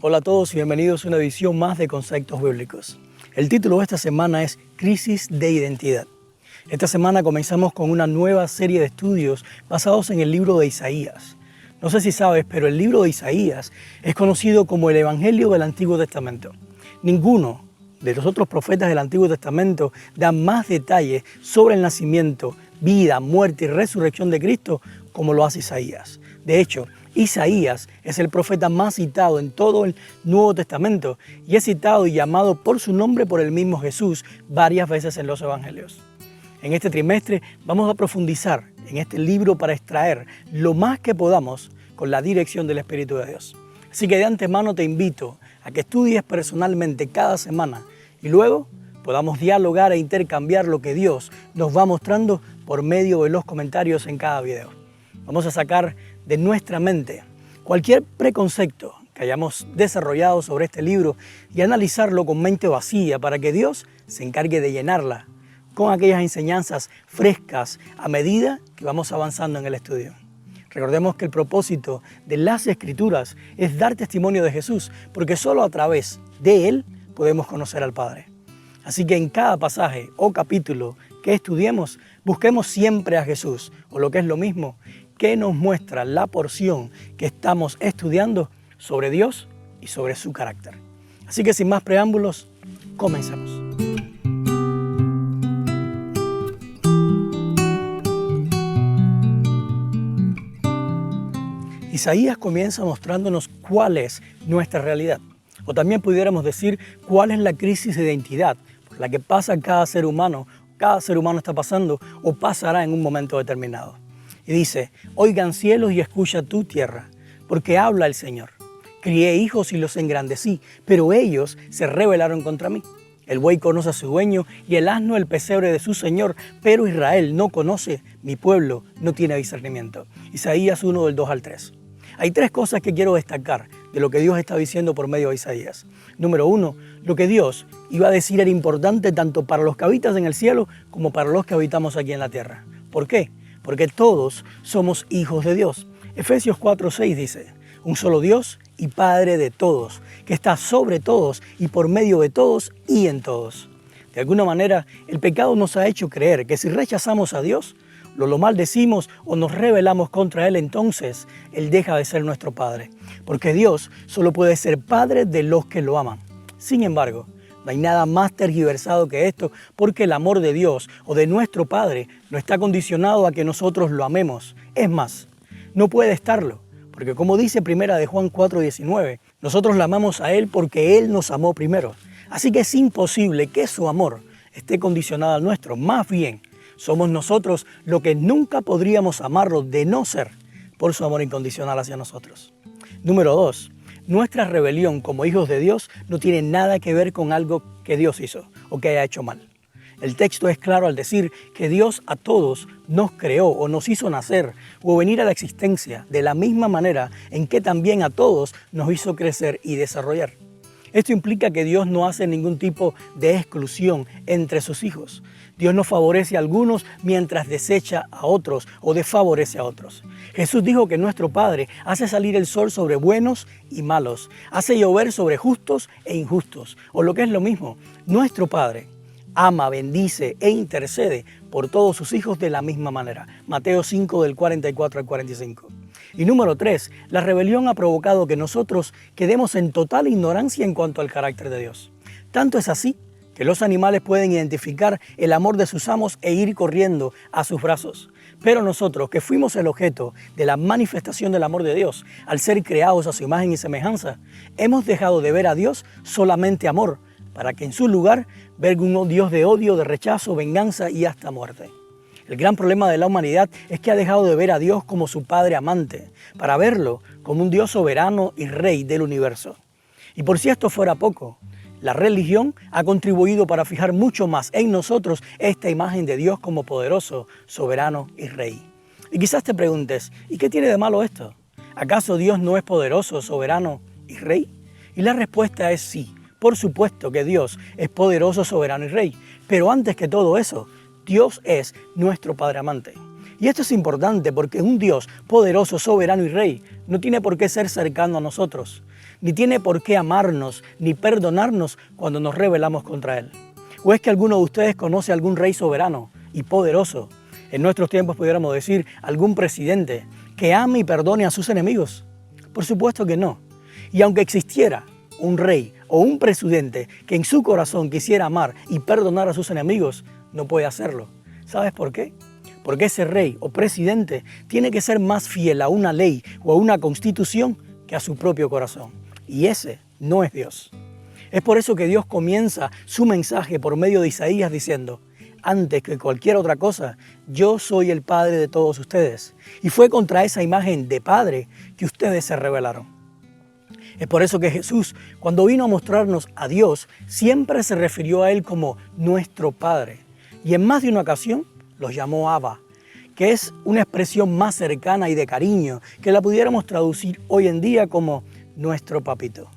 Hola a todos y bienvenidos a una edición más de Conceptos Bíblicos. El título de esta semana es Crisis de Identidad. Esta semana comenzamos con una nueva serie de estudios basados en el libro de Isaías. No sé si sabes, pero el libro de Isaías es conocido como el Evangelio del Antiguo Testamento. Ninguno de los otros profetas del Antiguo Testamento da más detalles sobre el nacimiento, vida, muerte y resurrección de Cristo como lo hace Isaías. De hecho, Isaías es el profeta más citado en todo el Nuevo Testamento y es citado y llamado por su nombre por el mismo Jesús varias veces en los Evangelios. En este trimestre vamos a profundizar en este libro para extraer lo más que podamos con la dirección del Espíritu de Dios. Así que de antemano te invito a que estudies personalmente cada semana y luego podamos dialogar e intercambiar lo que Dios nos va mostrando por medio de los comentarios en cada video. Vamos a sacar de nuestra mente cualquier preconcepto que hayamos desarrollado sobre este libro y analizarlo con mente vacía para que Dios se encargue de llenarla con aquellas enseñanzas frescas a medida que vamos avanzando en el estudio. Recordemos que el propósito de las Escrituras es dar testimonio de Jesús, porque solo a través de Él podemos conocer al Padre. Así que en cada pasaje o capítulo que estudiemos, busquemos siempre a Jesús, o lo que es lo mismo, que nos muestra la porción que estamos estudiando sobre Dios y sobre su carácter. Así que sin más preámbulos, comencemos. Isaías comienza mostrándonos cuál es nuestra realidad, o también pudiéramos decir cuál es la crisis de identidad por la que pasa cada ser humano está pasando o pasará en un momento determinado. Y dice, oigan cielos y escucha tu tierra, porque habla el Señor. Crié hijos y los engrandecí, pero ellos se rebelaron contra mí. El buey conoce a su dueño y el asno el pesebre de su Señor, pero Israel no conoce, mi pueblo no tiene discernimiento. Isaías 1 del 2 al 3. Hay tres cosas que quiero destacar de lo que Dios está diciendo por medio de Isaías. Número 1, lo que Dios iba a decir era importante tanto para los que habitan en el cielo como para los que habitamos aquí en la tierra. ¿Por qué? Porque todos somos hijos de Dios. Efesios 4:6 dice, un solo Dios y Padre de todos, que está sobre todos y por medio de todos y en todos. De alguna manera, el pecado nos ha hecho creer que si rechazamos a Dios, lo maldecimos o nos rebelamos contra Él, entonces Él deja de ser nuestro Padre. Porque Dios solo puede ser Padre de los que lo aman. Sin embargo, no hay nada más tergiversado que esto, porque el amor de Dios o de nuestro Padre no está condicionado a que nosotros lo amemos. Es más, no puede estarlo, porque como dice primera de Juan 4:19, nosotros lo amamos a Él porque Él nos amó primero. Así que es imposible que su amor esté condicionado al nuestro. Más bien, somos nosotros lo que nunca podríamos amarlo de no ser por su amor incondicional hacia nosotros. Número 2. Nuestra rebelión como hijos de Dios no tiene nada que ver con algo que Dios hizo o que haya hecho mal. El texto es claro al decir que Dios a todos nos creó o nos hizo nacer o venir a la existencia de la misma manera en que también a todos nos hizo crecer y desarrollar. Esto implica que Dios no hace ningún tipo de exclusión entre sus hijos. Dios no favorece a algunos mientras desecha a otros o desfavorece a otros. Jesús dijo que nuestro Padre hace salir el sol sobre buenos y malos, hace llover sobre justos e injustos. O lo que es lo mismo, nuestro Padre ama, bendice e intercede por todos sus hijos de la misma manera. Mateo 5 del 44 al 45. Y número 3, la rebelión ha provocado que nosotros quedemos en total ignorancia en cuanto al carácter de Dios. Tanto es así que los animales pueden identificar el amor de sus amos e ir corriendo a sus brazos. Pero nosotros, que fuimos el objeto de la manifestación del amor de Dios, al ser creados a su imagen y semejanza, hemos dejado de ver a Dios solamente amor, para que en su lugar ver un Dios de odio, de rechazo, venganza y hasta muerte. El gran problema de la humanidad es que ha dejado de ver a Dios como su Padre amante, para verlo como un Dios soberano y Rey del universo. Y por si esto fuera poco, la religión ha contribuido para fijar mucho más en nosotros esta imagen de Dios como poderoso, soberano y Rey. Y quizás te preguntes, ¿y qué tiene de malo esto? ¿Acaso Dios no es poderoso, soberano y Rey? Y la respuesta es sí. Por supuesto que Dios es poderoso, soberano y Rey. Pero antes que todo eso, Dios es nuestro Padre amante. Y esto es importante porque un Dios poderoso, soberano y Rey no tiene por qué ser cercano a nosotros. ni tiene por qué amarnos ni perdonarnos cuando nos rebelamos contra Él? ¿O es que alguno de ustedes conoce a algún rey soberano y poderoso? En nuestros tiempos pudiéramos decir algún presidente que ame y perdone a sus enemigos. Por supuesto que no. Y aunque existiera un rey o un presidente que en su corazón quisiera amar y perdonar a sus enemigos, no puede hacerlo. ¿Sabes por qué? Porque ese rey o presidente tiene que ser más fiel a una ley o a una constitución que a su propio corazón. Y ese no es Dios. Es por eso que Dios comienza su mensaje por medio de Isaías diciendo: antes que cualquier otra cosa, yo soy el Padre de todos ustedes. Y fue contra esa imagen de Padre que ustedes se rebelaron. Es por eso que Jesús, cuando vino a mostrarnos a Dios, siempre se refirió a Él como nuestro Padre. Y en más de una ocasión los llamó Abba, que es una expresión más cercana y de cariño, que la pudiéramos traducir hoy en día como nuestro papito.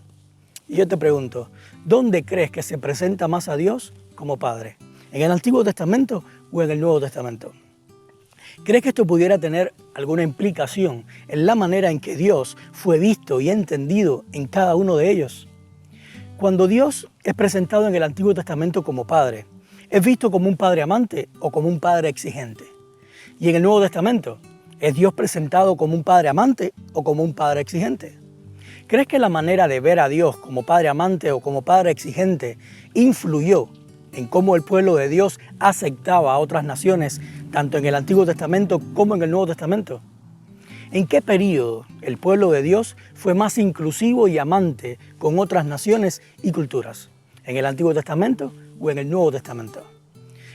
Y yo te pregunto, ¿dónde crees que se presenta más a Dios como Padre? ¿En el Antiguo Testamento o en el Nuevo Testamento? ¿Crees que esto pudiera tener alguna implicación en la manera en que Dios fue visto y entendido en cada uno de ellos? Cuando Dios es presentado en el Antiguo Testamento como Padre, ¿es visto como un Padre amante o como un Padre exigente? Y en el Nuevo Testamento, ¿es Dios presentado como un Padre amante o como un Padre exigente? ¿Crees que la manera de ver a Dios como Padre amante o como Padre exigente influyó en cómo el pueblo de Dios aceptaba a otras naciones, tanto en el Antiguo Testamento como en el Nuevo Testamento? ¿En qué periodo el pueblo de Dios fue más inclusivo y amante con otras naciones y culturas? ¿En el Antiguo Testamento o en el Nuevo Testamento?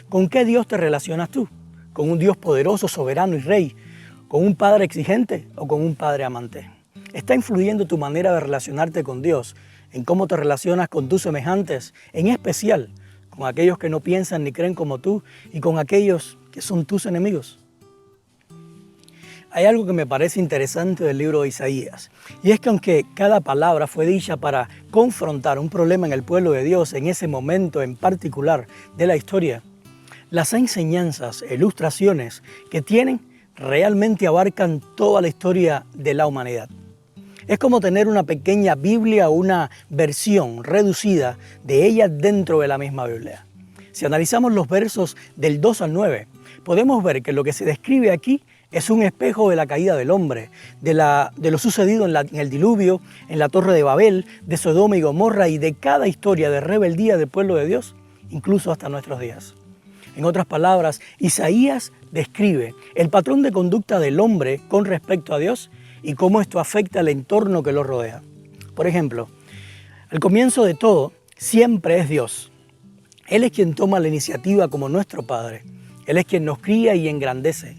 ¿Con qué Dios te relacionas tú? ¿Con un Dios poderoso, soberano y rey? ¿Con un Padre exigente o con un Padre amante? ¿Está influyendo tu manera de relacionarte con Dios en cómo te relacionas con tus semejantes, en especial con aquellos que no piensan ni creen como tú y con aquellos que son tus enemigos? Hay algo que me parece interesante del libro de Isaías, y es que aunque cada palabra fue dicha para confrontar un problema en el pueblo de Dios en ese momento en particular de la historia, las enseñanzas e ilustraciones que tienen realmente abarcan toda la historia de la humanidad. Es como tener una pequeña Biblia o una versión reducida de ella dentro de la misma Biblia. Si analizamos los versos del 2 al 9, podemos ver que lo que se describe aquí es un espejo de la caída del hombre, de lo sucedido en el diluvio, en la Torre de Babel, de Sodoma y Gomorra y de cada historia de rebeldía del pueblo de Dios, incluso hasta nuestros días. En otras palabras, Isaías describe el patrón de conducta del hombre con respecto a Dios y cómo esto afecta al entorno que lo rodea. Por ejemplo, el comienzo de todo siempre es Dios. Él es quien toma la iniciativa como nuestro Padre. Él es quien nos cría y engrandece.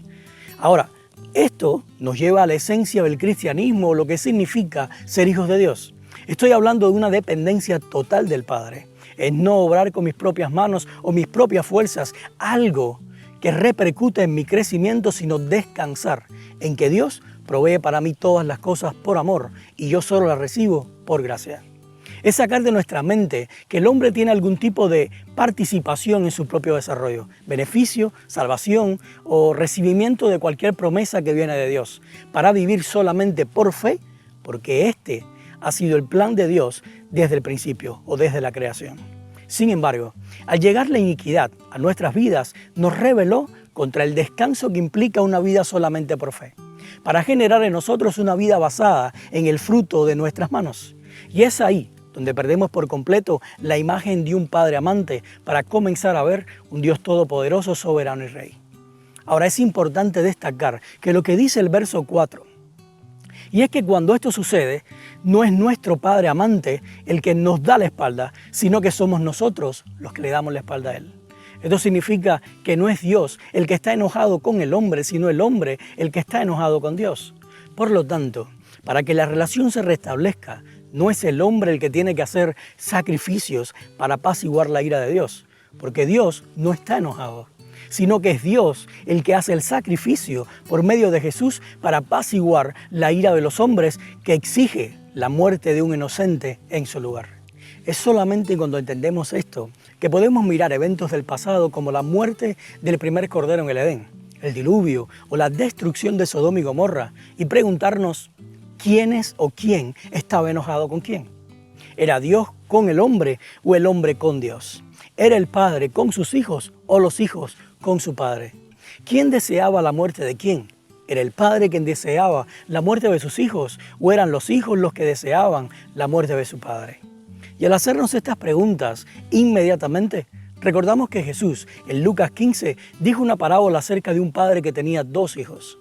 Ahora, esto nos lleva a la esencia del cristianismo, lo que significa ser hijos de Dios. Estoy hablando de una dependencia total del Padre. Es no obrar con mis propias manos o mis propias fuerzas, algo que repercute en mi crecimiento, sino descansar en que Dios provee para mí todas las cosas por amor y yo solo las recibo por gracia. Es sacar de nuestra mente que el hombre tiene algún tipo de participación en su propio desarrollo, beneficio, salvación o recibimiento de cualquier promesa que viene de Dios, para vivir solamente por fe, porque este ha sido el plan de Dios desde el principio o desde la creación. Sin embargo, al llegar la iniquidad a nuestras vidas, nos rebeló contra el descanso que implica una vida solamente por fe, para generar en nosotros una vida basada en el fruto de nuestras manos. Y es ahí donde perdemos por completo la imagen de un Padre amante para comenzar a ver un Dios todopoderoso, soberano y rey. Ahora es importante destacar que lo que dice el verso 4, y es que cuando esto sucede, no es nuestro Padre amante el que nos da la espalda, sino que somos nosotros los que le damos la espalda a Él. Esto significa que no es Dios el que está enojado con el hombre, sino el hombre el que está enojado con Dios. Por lo tanto, para que la relación se restablezca, no es el hombre el que tiene que hacer sacrificios para apaciguar la ira de Dios, porque Dios no está enojado, sino que es Dios el que hace el sacrificio por medio de Jesús para apaciguar la ira de los hombres que exige la muerte de un inocente en su lugar. Es solamente cuando entendemos esto que podemos mirar eventos del pasado como la muerte del primer cordero en el Edén, el diluvio o la destrucción de Sodoma y Gomorra y preguntarnos, ¿Quiénes o quién estaba enojado con quién? ¿Era Dios con el hombre o el hombre con Dios? ¿Era el padre con sus hijos o los hijos con su padre? ¿Quién deseaba la muerte de quién? ¿Era el padre quien deseaba la muerte de sus hijos o eran los hijos los que deseaban la muerte de su padre? Y al hacernos estas preguntas inmediatamente, recordamos que Jesús en Lucas 15 dijo una parábola acerca de un padre que tenía 2 hijos.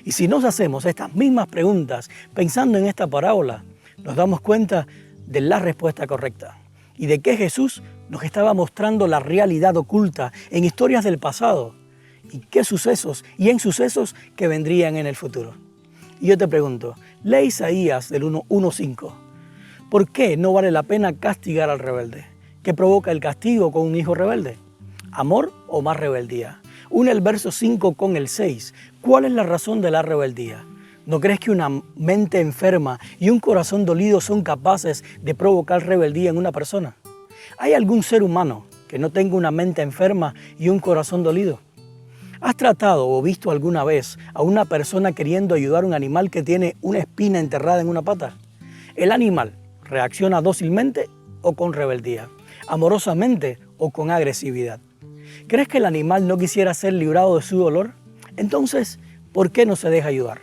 Y si nos hacemos estas mismas preguntas pensando en esta parábola, nos damos cuenta de la respuesta correcta y de que Jesús nos estaba mostrando la realidad oculta en historias del pasado y qué sucesos y en sucesos que vendrían en el futuro. Y yo te pregunto, lee Isaías del 1:5. ¿Por qué no vale la pena castigar al rebelde? ¿Qué provoca el castigo con un hijo rebelde? ¿Amor o más rebeldía? Une el verso 5 con el 6. ¿Cuál es la razón de la rebeldía? ¿No crees que una mente enferma y un corazón dolido son capaces de provocar rebeldía en una persona? ¿Hay algún ser humano que no tenga una mente enferma y un corazón dolido? ¿Has tratado o visto alguna vez a una persona queriendo ayudar a un animal que tiene una espina enterrada en una pata? ¿El animal reacciona dócilmente o con rebeldía? ¿Amorosamente o con agresividad? ¿Crees que el animal no quisiera ser librado de su dolor? Entonces, ¿por qué no se deja ayudar?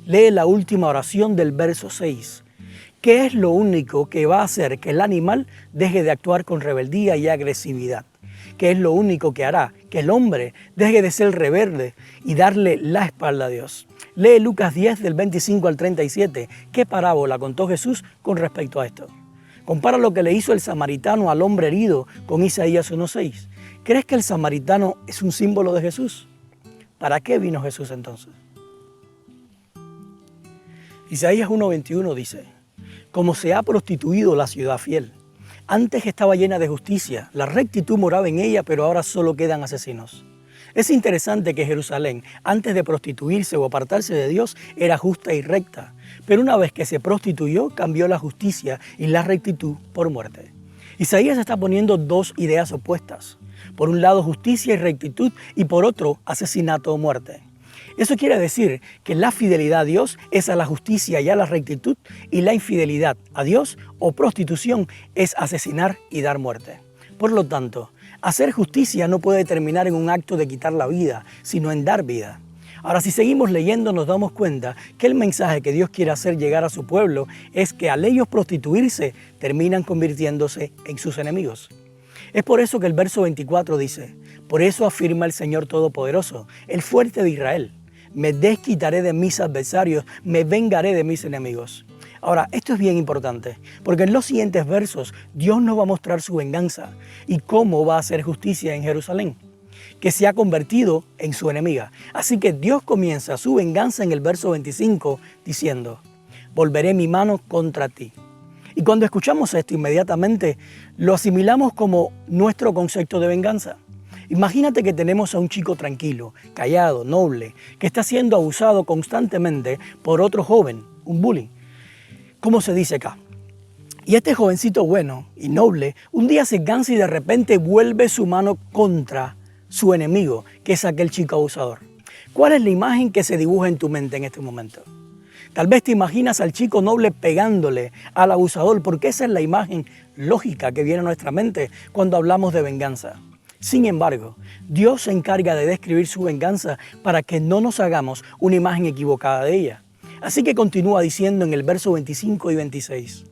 Lee la última oración del verso 6. ¿Qué es lo único que va a hacer que el animal deje de actuar con rebeldía y agresividad? ¿Qué es lo único que hará que el hombre deje de ser rebelde y darle la espalda a Dios? Lee Lucas 10 del 25 al 37. ¿Qué parábola contó Jesús con respecto a esto? Compara lo que le hizo el samaritano al hombre herido con Isaías 1:6. ¿Crees que el samaritano es un símbolo de Jesús? ¿Para qué vino Jesús entonces? Isaías 1:21 dice, como se ha prostituido la ciudad fiel. Antes estaba llena de justicia, la rectitud moraba en ella, pero ahora solo quedan asesinos. Es interesante que Jerusalén, antes de prostituirse o apartarse de Dios, era justa y recta, pero una vez que se prostituyó, cambió la justicia y la rectitud por muerte. Isaías está poniendo 2 ideas opuestas. Por un lado justicia y rectitud y por otro asesinato o muerte. Eso quiere decir que la fidelidad a Dios es a la justicia y a la rectitud y la infidelidad a Dios o prostitución es asesinar y dar muerte. Por lo tanto, hacer justicia no puede terminar en un acto de quitar la vida, sino en dar vida. Ahora, si seguimos leyendo, nos damos cuenta que el mensaje que Dios quiere hacer llegar a su pueblo es que al ellos prostituirse, terminan convirtiéndose en sus enemigos. Es por eso que el verso 24 dice, por eso afirma el Señor Todopoderoso, el fuerte de Israel, me desquitaré de mis adversarios, me vengaré de mis enemigos. Ahora, esto es bien importante, porque en los siguientes versos Dios nos va a mostrar su venganza y cómo va a hacer justicia en Jerusalén, que se ha convertido en su enemiga. Así que Dios comienza su venganza en el verso 25 diciendo, volveré mi mano contra ti. Y cuando escuchamos esto inmediatamente lo asimilamos como nuestro concepto de venganza. Imagínate que tenemos a un chico tranquilo, callado, noble, que está siendo abusado constantemente por otro joven, un bullying. ¿Cómo se dice acá? Y este jovencito bueno y noble un día se cansa y de repente vuelve su mano contra su enemigo, que es aquel chico abusador. ¿Cuál es la imagen que se dibuja en tu mente en este momento? Tal vez te imaginas al chico noble pegándole al abusador, porque esa es la imagen lógica que viene a nuestra mente cuando hablamos de venganza. Sin embargo, Dios se encarga de describir su venganza para que no nos hagamos una imagen equivocada de ella. Así que continúa diciendo en el verso 25 y 26,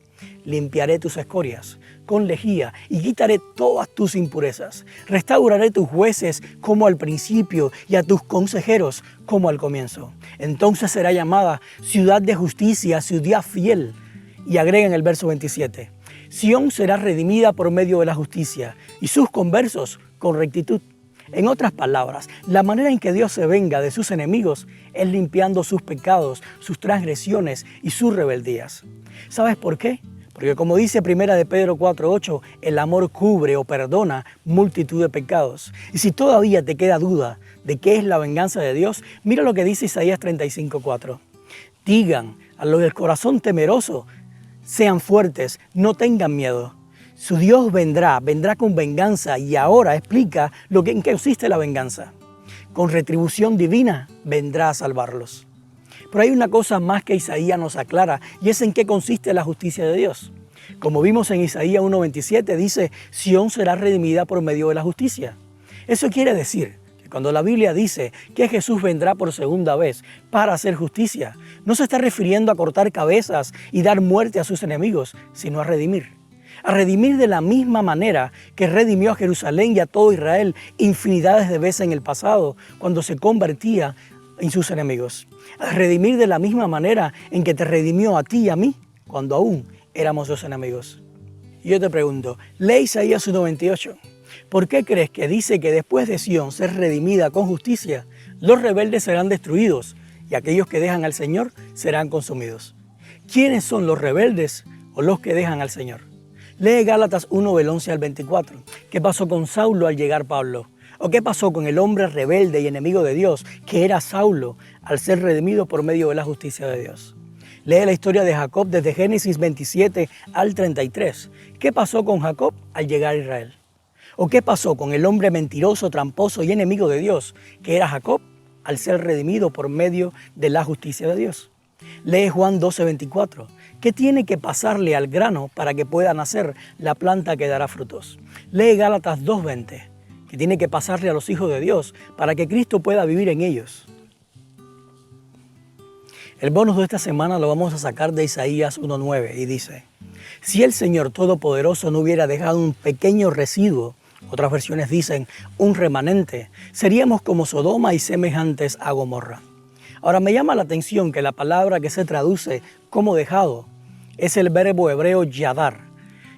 limpiaré tus escorias con lejía y quitaré todas tus impurezas. Restauraré tus jueces como al principio y a tus consejeros como al comienzo. Entonces será llamada ciudad de justicia, ciudad fiel. Y agrega en el verso 27, Sión será redimida por medio de la justicia y sus conversos con rectitud. En otras palabras, la manera en que Dios se venga de sus enemigos es limpiando sus pecados, sus transgresiones y sus rebeldías. ¿Sabes por qué? Porque como dice 1 de Pedro 4:8, el amor cubre o perdona multitud de pecados. Y si todavía te queda duda de qué es la venganza de Dios, mira lo que dice Isaías 35:4. Digan a los del corazón temeroso, sean fuertes, no tengan miedo. Su Dios vendrá con venganza y ahora explica en qué consiste la venganza. Con retribución divina vendrá a salvarlos. Pero hay una cosa más que Isaías nos aclara, y es en qué consiste la justicia de Dios. Como vimos en Isaías 1:27, dice, Sión será redimida por medio de la justicia. Eso quiere decir que cuando la Biblia dice que Jesús vendrá por segunda vez para hacer justicia, no se está refiriendo a cortar cabezas y dar muerte a sus enemigos, sino a redimir. A redimir de la misma manera que redimió a Jerusalén y a todo Israel infinidades de veces en el pasado, cuando se convertía en sus enemigos. A redimir de la misma manera en que te redimió a ti y a mí, cuando aún éramos sus enemigos. Y yo te pregunto, lee Isaías 1:28. ¿Por qué crees que dice que después de Sión ser redimida con justicia, los rebeldes serán destruidos y aquellos que dejan al Señor serán consumidos? ¿Quiénes son los rebeldes o los que dejan al Señor? Lee Gálatas 1 del 11 al 24. ¿Qué pasó con Saulo al llegar Pablo? ¿O qué pasó con el hombre rebelde y enemigo de Dios, que era Saulo, al ser redimido por medio de la justicia de Dios? Lee la historia de Jacob desde Génesis 27 al 33. ¿Qué pasó con Jacob al llegar a Israel? ¿O qué pasó con el hombre mentiroso, tramposo y enemigo de Dios, que era Jacob, al ser redimido por medio de la justicia de Dios? Lee Juan 12:24. ¿Qué tiene que pasarle al grano para que pueda nacer la planta que dará frutos? Lee Gálatas 2:20. ¿Qué tiene que pasarle a los hijos de Dios para que Cristo pueda vivir en ellos? El bonus de esta semana lo vamos a sacar de Isaías 1:9 y dice, si el Señor Todopoderoso no hubiera dejado un pequeño residuo, otras versiones dicen un remanente, seríamos como Sodoma y semejantes a Gomorra. Ahora me llama la atención que la palabra que se traduce como dejado es el verbo hebreo yadar,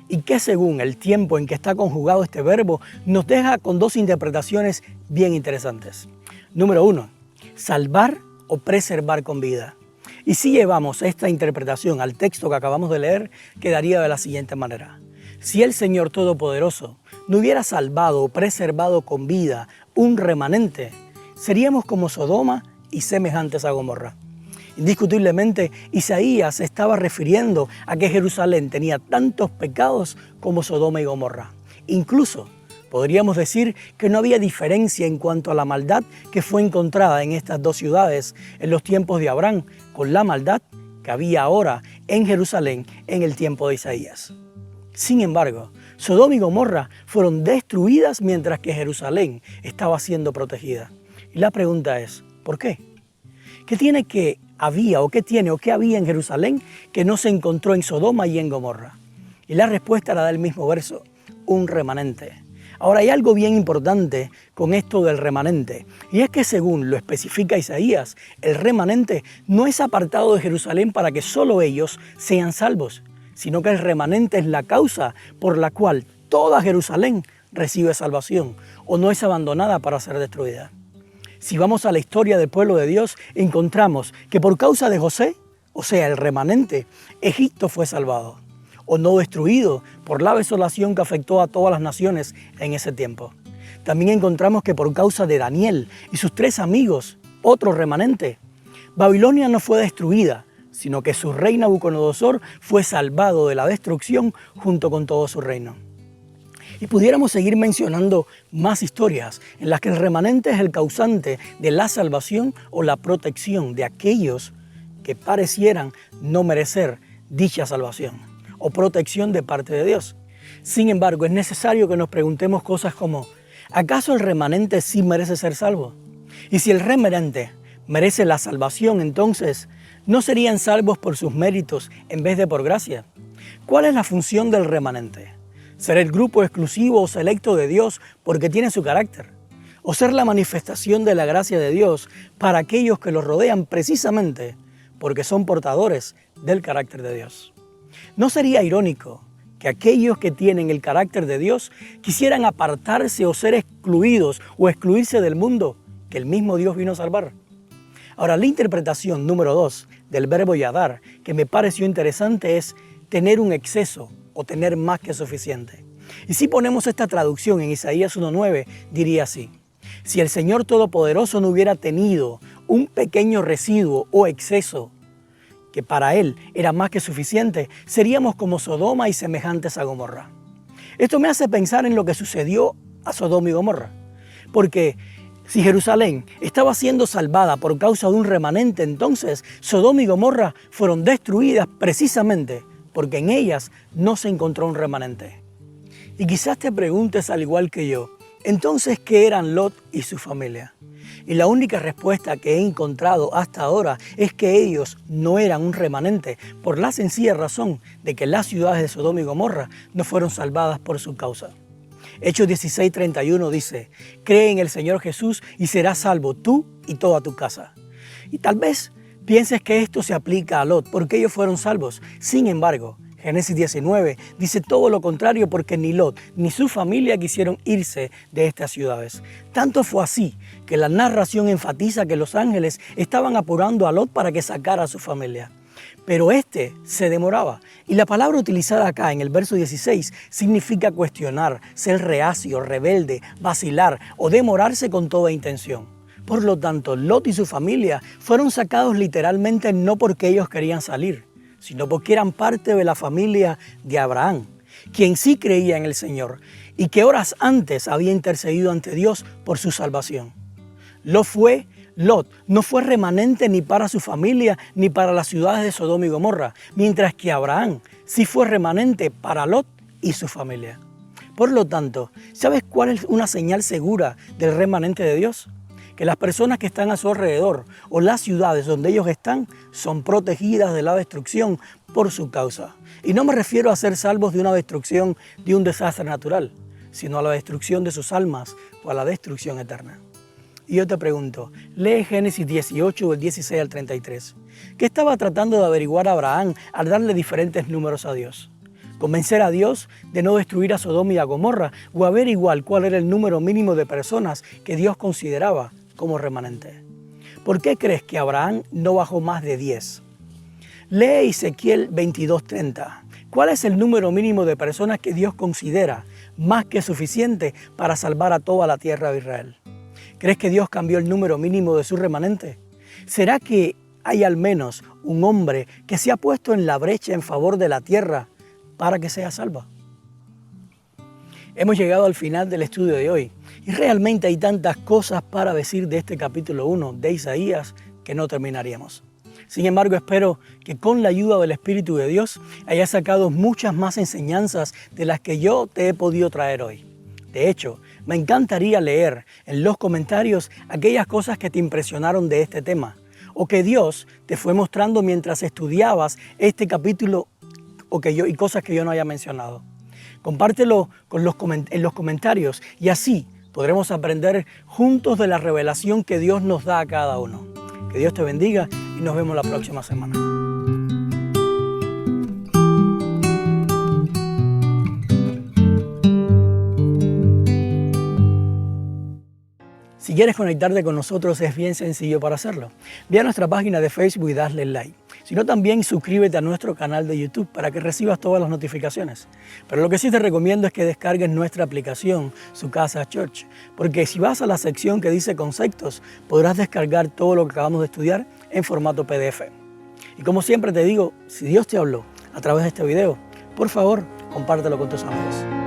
y que según el tiempo en que está conjugado este verbo nos deja con dos interpretaciones bien interesantes. Número 1, salvar o preservar con vida. Y si llevamos esta interpretación al texto que acabamos de leer, quedaría de la siguiente manera. Si el Señor Todopoderoso no hubiera salvado o preservado con vida un remanente, seríamos como Sodoma y semejantes a Gomorra. Indiscutiblemente, Isaías se estaba refiriendo a que Jerusalén tenía tantos pecados como Sodoma y Gomorra. Incluso podríamos decir que no había diferencia en cuanto a la maldad que fue encontrada en estas dos ciudades en los tiempos de Abraham, con la maldad que había ahora en Jerusalén en el tiempo de Isaías. Sin embargo, Sodoma y Gomorra fueron destruidas mientras que Jerusalén estaba siendo protegida. Y la pregunta es, ¿por qué? ¿Qué había en Jerusalén que no se encontró en Sodoma y en Gomorra? Y la respuesta la da el mismo verso, un remanente. Ahora hay algo bien importante con esto del remanente, y es que según lo especifica Isaías, el remanente no es apartado de Jerusalén para que solo ellos sean salvos, sino que el remanente es la causa por la cual toda Jerusalén recibe salvación o no es abandonada para ser destruida. Si vamos a la historia del pueblo de Dios, encontramos que por causa de José, o sea, el remanente, Egipto fue salvado o no destruido por la desolación que afectó a todas las naciones en ese tiempo. También encontramos que por causa de Daniel y sus 3 amigos, otro remanente, Babilonia no fue destruida, sino que su rey Nabucodonosor fue salvado de la destrucción junto con todo su reino. Y pudiéramos seguir mencionando más historias en las que el remanente es el causante de la salvación o la protección de aquellos que parecieran no merecer dicha salvación o protección de parte de Dios. Sin embargo, es necesario que nos preguntemos cosas como, ¿acaso el remanente sí merece ser salvo? Y si el remanente merece la salvación, entonces, ¿no serían salvos por sus méritos en vez de por gracia? ¿Cuál es la función del remanente? ¿Ser el grupo exclusivo o selecto de Dios porque tiene su carácter? ¿O ser la manifestación de la gracia de Dios para aquellos que los rodean precisamente porque son portadores del carácter de Dios? ¿No sería irónico que aquellos que tienen el carácter de Dios quisieran apartarse o ser excluidos o excluirse del mundo que el mismo Dios vino a salvar? Ahora, la interpretación número 2 del verbo yadar que me pareció interesante es tener un exceso o tener más que suficiente. Y si ponemos esta traducción en Isaías 1:9, diría así: si el Señor Todopoderoso no hubiera tenido un pequeño residuo o exceso que para Él era más que suficiente, seríamos como Sodoma y semejantes a Gomorra. Esto me hace pensar en lo que sucedió a Sodoma y Gomorra, porque Si Jerusalén estaba siendo salvada por causa de un remanente, entonces Sodoma y Gomorra fueron destruidas precisamente porque en ellas no se encontró un remanente. Y quizás te preguntes al igual que yo, entonces, ¿qué eran Lot y su familia? Y la única respuesta que he encontrado hasta ahora es que ellos no eran un remanente por la sencilla razón de que las ciudades de Sodoma y Gomorra no fueron salvadas por su causa. Hechos 16:31 dice, cree en el Señor Jesús y serás salvo tú y toda tu casa. Y tal vez pienses que esto se aplica a Lot porque ellos fueron salvos. Sin embargo, Génesis 19 dice todo lo contrario porque ni Lot ni su familia quisieron irse de estas ciudades. Tanto fue así que la narración enfatiza que los ángeles estaban apurando a Lot para que sacara a su familia. Pero este se demoraba. Y la palabra utilizada acá en el verso 16 significa cuestionar, ser reacio, rebelde, vacilar o demorarse con toda intención. Por lo tanto, Lot y su familia fueron sacados literalmente no porque ellos querían salir, sino porque eran parte de la familia de Abraham, quien sí creía en el Señor y que horas antes había intercedido ante Dios por su salvación. Lot no fue remanente ni para su familia ni para las ciudades de Sodoma y Gomorra, mientras que Abraham sí fue remanente para Lot y su familia. Por lo tanto, ¿sabes cuál es una señal segura del remanente de Dios? Que las personas que están a su alrededor o las ciudades donde ellos están son protegidas de la destrucción por su causa. Y no me refiero a ser salvos de una destrucción de un desastre natural, sino a la destrucción de sus almas o a la destrucción eterna. Y yo te pregunto, lee Génesis 18, del 16 al 33. ¿Qué estaba tratando de averiguar Abraham al darle diferentes números a Dios? ¿Convencer a Dios de no destruir a Sodoma y a Gomorra o averiguar cuál era el número mínimo de personas que Dios consideraba como remanente? ¿Por qué crees que Abraham no bajó más de 10? Lee Ezequiel 22:30. ¿Cuál es el número mínimo de personas que Dios considera más que suficiente para salvar a toda la tierra de Israel? ¿Crees que Dios cambió el número mínimo de su remanente? ¿Será que hay al menos un hombre que se ha puesto en la brecha en favor de la tierra para que sea salva? Hemos llegado al final del estudio de hoy y realmente hay tantas cosas para decir de este capítulo 1 de Isaías que no terminaríamos. Sin embargo, espero que con la ayuda del Espíritu de Dios hayas sacado muchas más enseñanzas de las que yo te he podido traer hoy. De hecho, me encantaría leer en los comentarios aquellas cosas que te impresionaron de este tema o que Dios te fue mostrando mientras estudiabas este capítulo y cosas que yo no haya mencionado. Compártelo en los comentarios y así podremos aprender juntos de la revelación que Dios nos da a cada uno. Que Dios te bendiga y nos vemos la próxima semana. Si quieres conectarte con nosotros es bien sencillo para hacerlo. Ve a nuestra página de Facebook y dale like. Si no, también suscríbete a nuestro canal de YouTube para que recibas todas las notificaciones. Pero lo que sí te recomiendo es que descargues nuestra aplicación, Su Casa Church, porque si vas a la sección que dice conceptos, podrás descargar todo lo que acabamos de estudiar en formato PDF. Y como siempre te digo, si Dios te habló a través de este video, por favor, compártelo con tus amigos.